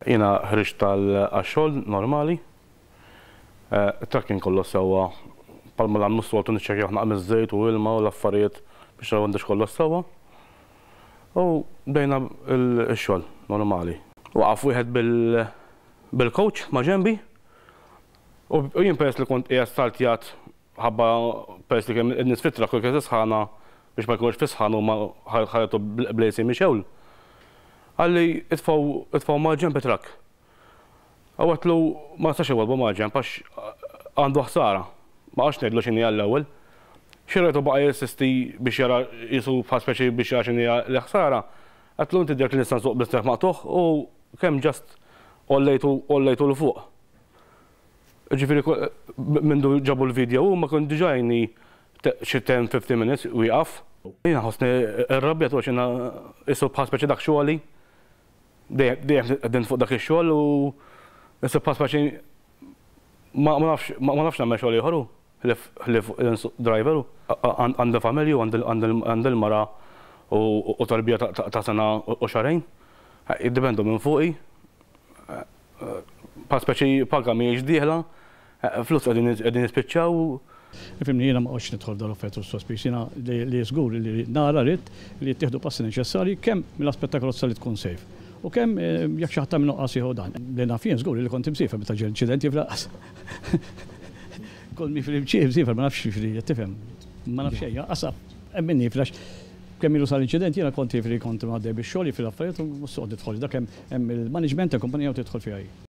Jena ħriġt tal-xogħol normali. It-trakking kollu sewwa palma l-għamlu s-soltu niċċekjaw naqam iż-żejt u ilma u l-affarijiet biex għandix kollu sewwa. U bdejna l-xogħol normali. Waqaf wieħed bil-coach ma' ġenbi. U jien pers li kont qiegħed saltjat ħabba pers li kemm in-nies fit-trakk u kien isħana biex ma jkunx fisħan u ma ħajtu blejsi mixewl. Għalli itfaw maġġen petrak. Għawatlu ma stax iwalbu maġġen għax għandu ħsara. Ma għax nejdlu xini għall-ewel. Xirretu baqa jessisti biex jara jisu bħaspeċi biex jara xini l-ħsara. Għatlu inti dirk li nistan suq blistaħ maqtuħ u kem ġast ollejtu l-fuq. Ġifiri mindu ġabu l-video u ma kun diġajni xi 10-15 minutes u jqaf. Jina ħosni r-rabbjat u xina jisu bħaspeċi dak xuħali. Dejjem għedin fuq dak il-xogħol u jisu bħaspeċi ma nafx nagħmel xogħol ieħor ħlif driver għandi familju għandi l-mara u tarbija ta' sena u xarejn. Jiddependu minn fuqi. Bħaspeċi paga mhijiex dieħla, flus qegħdin nispiċċaw. Fimni jiena ma qodx nidħol dal-offert u sospis, jiena li żgur li nara rrid li jittieħdu passi neċessarji kemm mill-aspett ta' karozza li tkun safe. U kemm jekk xi ħadd tagħmel noqqas ieħu dan. Li naf jien żgur li kont imsiefer meta ġie inċidenti fl-qas. Kont mi fil-imsiefer ma nafx tifri, tifhem. Ma nafx xejn, qasab hemm minni flax kemm ilu sal-inċident jiena kont tifri kont għaddej bix-xogħol fil-affarijiet u s-soqgħod tidħol dak hemm il-management tal-kumpanija u tidħol fiha.